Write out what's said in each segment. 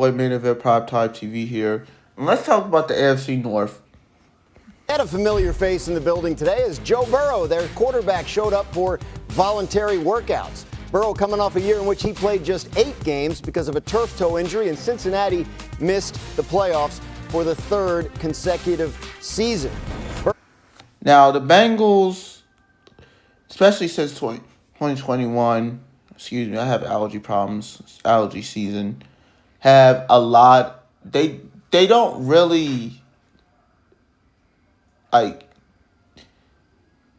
Boy Main Event Prime Time TV here. And let's talk about the AFC North. Had a familiar face in the building today as Joe Burrow, their quarterback, showed up for voluntary workouts. Burrow coming off a year in which he played just 8 games because of a turf toe injury, and Cincinnati missed the playoffs for the 3rd consecutive season. Now, the Bengals, especially since 2021, I have allergy problems, it's allergy season, have a lot, they don't really, like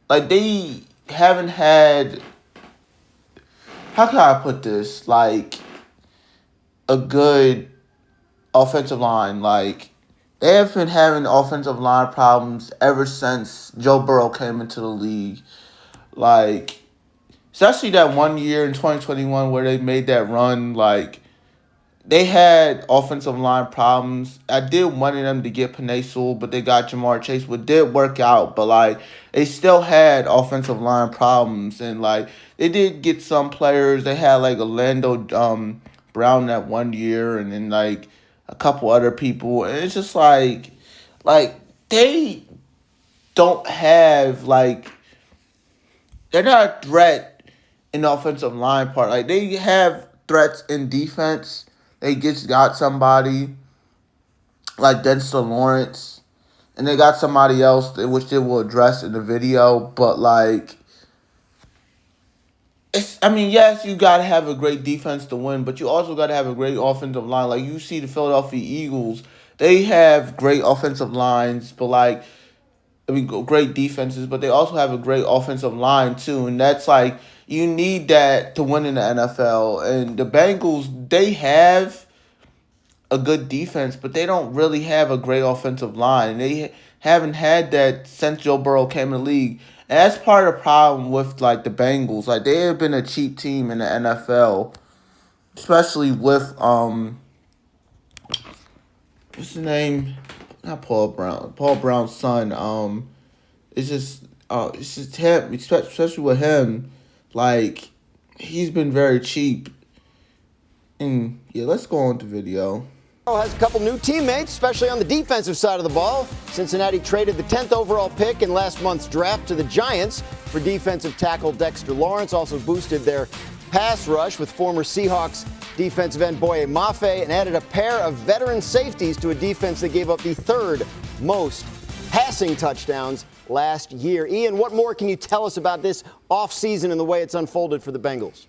they haven't had, how can I put this, like, a good offensive line. Like, they have been having offensive line problems ever since Joe Burrow came into the league. Like, especially that one year in 2021 where they made that run, like, they had offensive line problems. I did wanted them to get Penei Sewell, but they got Jamar Chase, which did work out. But, like, they still had offensive line problems. And, like, they did get some players. They had, like, Orlando Brown that one year, and then, like, a couple other people. And it's just, like, they don't have, like, they're not a threat in the offensive line part. Like, they have threats in defense. They just got somebody like Dexter Lawrence, and they got somebody else which they will address in the video. But, like, yes, you gotta have a great defense to win, but you also gotta have a great offensive line. Like, you see the Philadelphia Eagles, they have great offensive lines, but, like, great defenses, but they also have a great offensive line too, and that's, like, you need that to win in the NFL. And the Bengals, they have a good defense, but they don't really have a great offensive line. They haven't had that since Joe Burrow came in the league. And that's part of the problem with, like, the Bengals. Like, they have been a cheap team in the NFL, especially with what's the name? Not Paul Brown. Paul Brown's son. It's just him, especially with him. Like, he's been very cheap. And yeah, let's go on to video. Has a couple new teammates, especially on the defensive side of the ball. Cincinnati traded the 10th overall pick in last month's draft to the Giants for defensive tackle Dexter Lawrence. Also boosted their pass rush with former Seahawks defensive end Boye Mafe, and added a pair of veteran safeties to a defense that gave up the 3rd most passing touchdowns last year. Ian, what more can you tell us about this offseason and the way it's unfolded for the Bengals?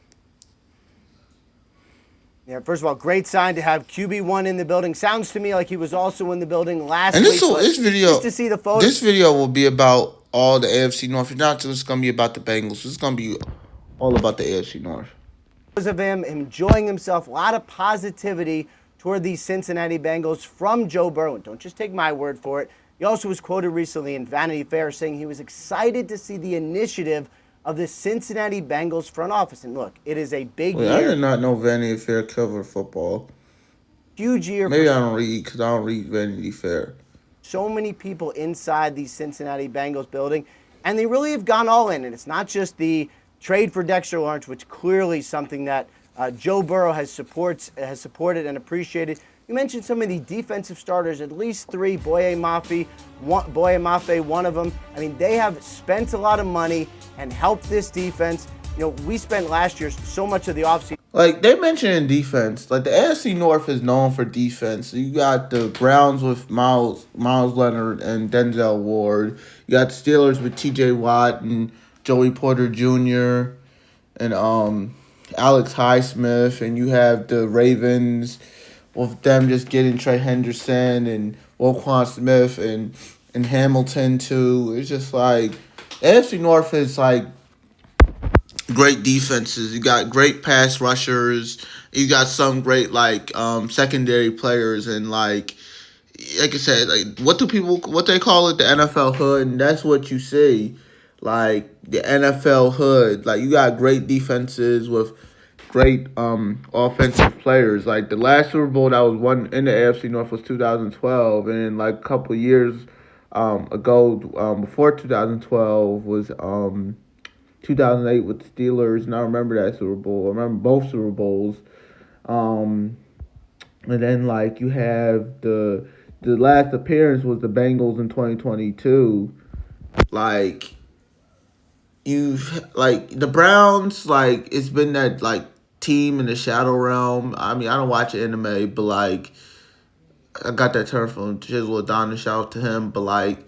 Yeah, first of all, great sign to have QB1 in the building. Sounds to me like he was also in the building last and week. This video, just to see the photos. This video will be about all the AFC North. It's not just going to be about the Bengals. It's going to be all about the AFC North. Because of him enjoying himself, a lot of positivity toward these Cincinnati Bengals from Joe Burrow. And don't just take my word for it. He also was quoted recently in Vanity Fair saying he was excited to see the initiative of the Cincinnati Bengals front office. And look, it is a big year. I did not know Vanity Fair covered football. Huge year. Maybe I don't read because I don't read Vanity Fair. So many people inside the Cincinnati Bengals building, and they really have gone all in. And it's not just the trade for Dexter Lawrence, which clearly is something that Joe Burrow has supported and appreciated. You mentioned some of the defensive starters, at least 3. Boye Mafe, one of them. I mean, they have spent a lot of money and helped this defense. You know, we spent last year so much of the offseason. Like, they mentioned in defense, like, the AFC North is known for defense. You got the Browns with Miles Leonard and Denzel Ward. You got the Steelers with T.J. Watt and Joey Porter Jr. and Alex Highsmith. And you have the Ravens with them just getting Trey Henderson and Roquan Smith and Hamilton, too. It's just, like, AFC North is, like, great defenses. You got great pass rushers. You got some great, like, secondary players. And, like I said, like, what they call it, the NFL hood, and that's what you see. Like, the NFL hood. Like, you got great defenses with great offensive players. Like, the last Super Bowl that was won in the AFC North was 2012, and like a couple years ago, before 2012 was 2008 with the Steelers, and I remember that Super Bowl. I remember both Super Bowls. And then like you have the last appearance was the Bengals in 2022. Like you've like the Browns, like it's been that like team in the shadow realm. I mean, I don't watch anime, but like I got that term from Chisel Adonis. Shout out to him. But like,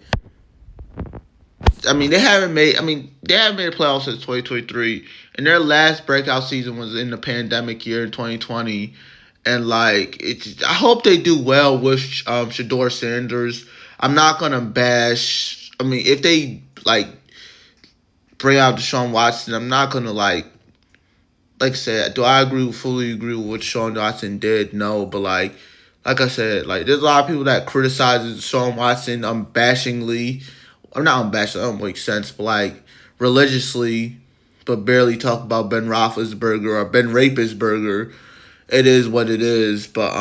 I mean, they haven't made. I mean, they haven't made a playoffs since 2023, and their last breakout season was in the pandemic year in 2020. And like, it's. I hope they do well with Shador Sanders. I'm not gonna bash. I mean, if they like bring out Deshaun Watson, I'm not gonna like I said, do I fully agree with what Sean Watson did? No, but like I said, like there's a lot of people that criticizes Sean Watson unbashingly, or not unbashingly, that don't make sense, but like religiously, but barely talk about Ben Roethlisberger or Ben Rapisberger. It is what it is, but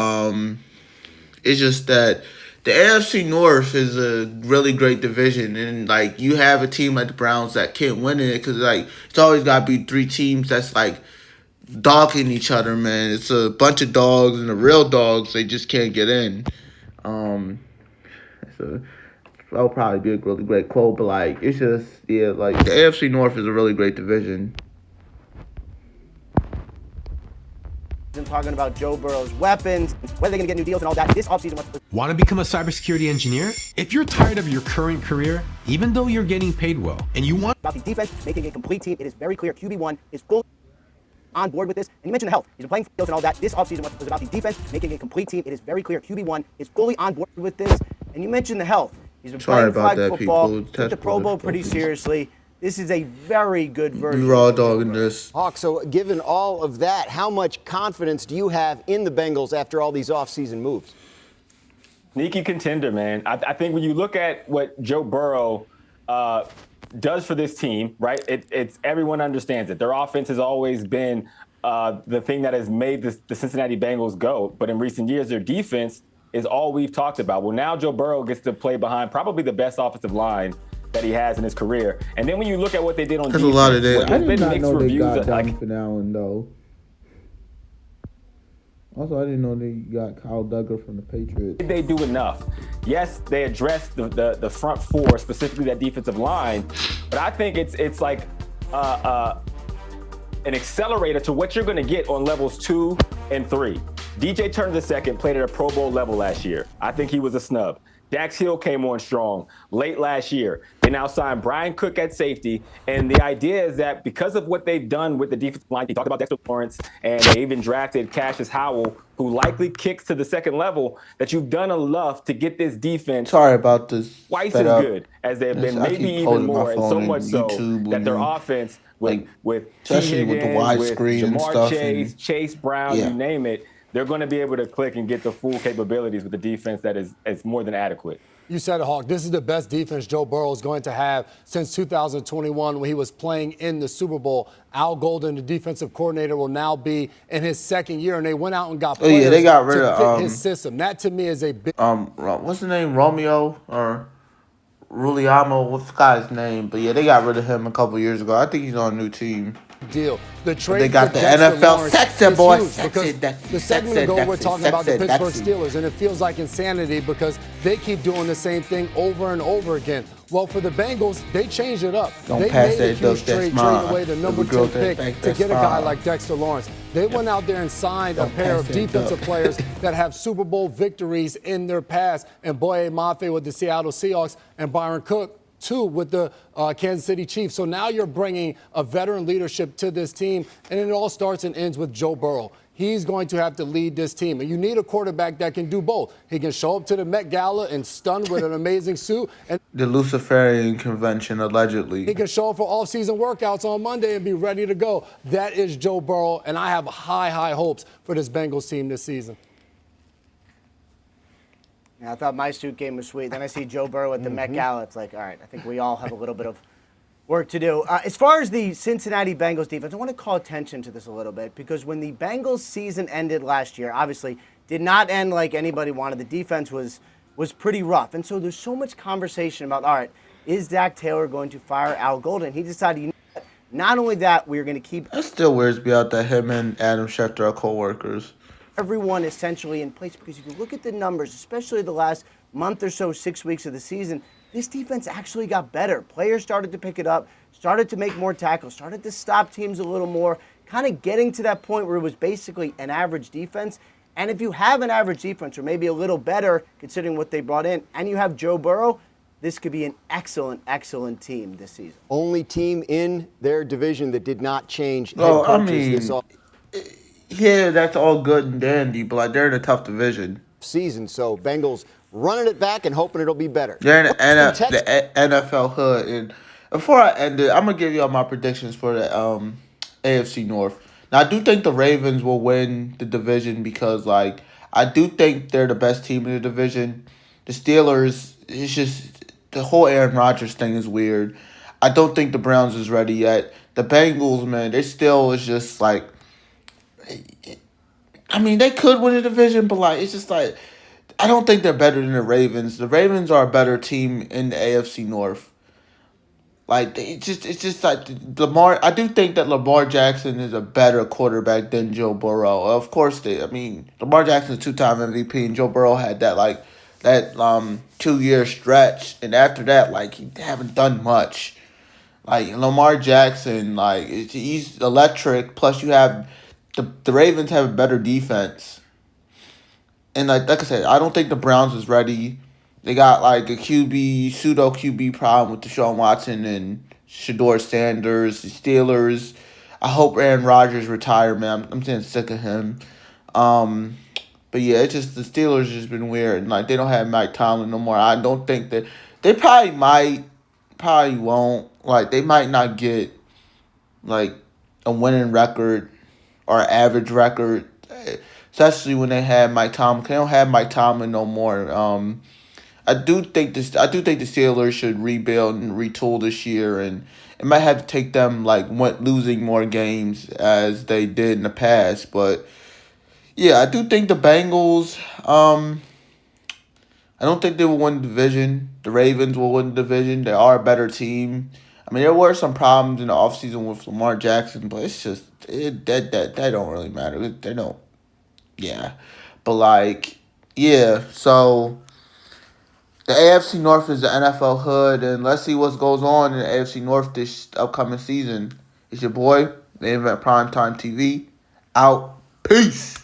it's just that the AFC North is a really great division, and like you have a team like the Browns that can't win it because like it's always got to be three teams that's like dogging each other, man. It's a bunch of dogs, and the real dogs they just can't get in. Um, so that'll probably be a really great quote, but like it's just like the AFC North is a really great division. And talking about Joe Burrow's weapons, whether they're going to get new deals and all that. This offseason was Want to become a cybersecurity engineer? If you're tired of your current career, even though you're getting paid well, and you want about the defense making a complete team. It is very clear QB1 is fully on board with this. And you mentioned the health. He's been playing fields and all that. This offseason was about the defense making a complete team. It is very clear QB1 is fully on board with this. And you mentioned the health. He's been playing flag football, took the Pro Bowl pretty seriously. This is a very good version. You raw dogging this. Hawk, so given all of that, how much confidence do you have in the Bengals after all these offseason moves? Sneaky contender, man. I think when you look at what Joe Burrow does for this team, right? It's everyone understands it. Their offense has always been the thing that has made the Cincinnati Bengals go. But in recent years, their defense is all we've talked about. Well, now Joe Burrow gets to play behind probably the best offensive line that he has in his career. And then when you look at what they did on defense, a lot of that. there's I been did not mixed know they reviews. got Jonathan Allen though. Also, I didn't know they got Kyle Duggar from the Patriots. They do enough. Yes, they addressed the front four, specifically that defensive line, but I think it's like an accelerator to what you're going to get on levels 2 and 3. DJ Turner II played at a Pro Bowl level last year. I think he was a snub. Dax Hill came on strong late last year. They now signed Brian Cook at safety. And the idea is that because of what they've done with the defensive line, they talked about Dexter Lawrence, and they even drafted Cassius Howell, who likely kicks to the second level, that you've done enough to get this defense Sorry about this. twice as good as they have been, I maybe keep even holding my more, and so phone much and so YouTube that their and, offense like, with T. especially with the Higgins, with widescreen and Jamar stuff Chase, and- Chase Brown, Yeah. you name it, they're going to be able to click and get the full capabilities with the defense that is more than adequate. You said it, Hawk. This is the best defense Joe Burrow is going to have since 2021 when he was playing in the Super Bowl. Al Golden, the defensive coordinator, will now be in his second year, and they went out and got players they got rid to of, fit his system. That, to me, is a big What's the name? Romeo or Ruliamo? What's the guy's name? But yeah, they got rid of him a couple years ago. I think he's on a new team. deal. The trade they got for the Dexter NFL Lawrence sexy, is boy. huge Sexy, because Dexy, the segment sexy, ago we're Dexy, talking about the sexy, Pittsburgh Dexy. Steelers, and it feels like insanity because they keep doing the same thing over and over again. Well, for the Bengals, they changed it up. Don't They pass made a that huge duck, trade, that's mine. trading away the number If we go 10 that pick back, to that's get a guy fine. like Dexter Lawrence. They went out there and signed a Don't pair pass of that defensive duck. players that have Super Bowl victories in their past, and Boye Mafe with the Seattle Seahawks and Byron Cook too with the Kansas City Chiefs. So now you're bringing a veteran leadership to this team, and it all starts and ends with Joe Burrow. He's going to have to lead this team. And you need a quarterback that can do both. He can show up to the Met Gala and stun with an amazing suit, and The Luciferian convention, allegedly. he can show up for off-season workouts on Monday and be ready to go. That is Joe Burrow, and I have high, high hopes for this Bengals team this season. Yeah, I thought my suit game was sweet. Then I see Joe Burrow at the Met Gala. It's like, all right, I think we all have a little bit of work to do. As far as the Cincinnati Bengals defense, I want to call attention to this a little bit because when the Bengals season ended last year, obviously did not end like anybody wanted. The defense was pretty rough. And so there's so much conversation about, all right, is Zach Taylor going to fire Al Golden? He decided, you know what? Not only that, we're going to keep. That still weirds me out that him and Adam Schefter are co-workers. everyone essentially in place. Because if you look at the numbers, especially the last month or so, 6 weeks of the season, this defense actually got better. Players started to pick it up, started to make more tackles, started to stop teams a little more, kind of getting to that point where it was basically an average defense. And if you have an average defense, or maybe a little better considering what they brought in, and you have Joe Burrow, this could be an excellent, excellent team this season. Only team in their division that did not change head Well, I coaches this mean, yeah, that's all good and dandy, but like they're in a tough division. season. So Bengals running it back and hoping it'll be better. They're in What's been the NFL hood. And before I end it, I'm gonna give you all my predictions for the AFC North. Now, I do think the Ravens will win the division because, like, I do think they're the best team in the division. The Steelers, it's just the whole Aaron Rodgers thing is weird. I don't think the Browns is ready yet. The Bengals, man, they still is just like, I mean, they could win the division, but like, it's just like, I don't think they're better than the Ravens. The Ravens are a better team in the AFC North. Like it's just like Lamar. I do think that Lamar Jackson is a better quarterback than Joe Burrow. Of course, I mean, Lamar Jackson's 2-time MVP, and Joe Burrow had that 2-year stretch, and after that, like he haven't done much. Like Lamar Jackson, like he's electric. Plus, you have the Ravens have a better defense, and like I said, I don't think the Browns is ready. They got like a pseudo QB problem with Deshaun Watson and Shador Sanders. The Steelers, I hope Aaron Rodgers retire, man. I'm getting sick of him. But yeah, it's just the Steelers just been weird. And like they don't have Mike Tomlin no more. I don't think that they probably won't. Like they might not get like a winning record or average record, especially when they had Mike Tomlin. They don't have Mike Tomlin no more. I do think the Steelers should rebuild and retool this year, and it might have to take them like losing more games as they did in the past. But yeah, I do think the Bengals. I don't think they will win the division. The Ravens will win the division. They are a better team. I mean, there were some problems in the offseason with Lamar Jackson, but it's just that don't really matter. They don't. Yeah, but like yeah, so. The AFC North is the NFL hood, and let's see what goes on in the AFC North this upcoming season. It's your boy, Main Event Primetime TV. Out. Peace.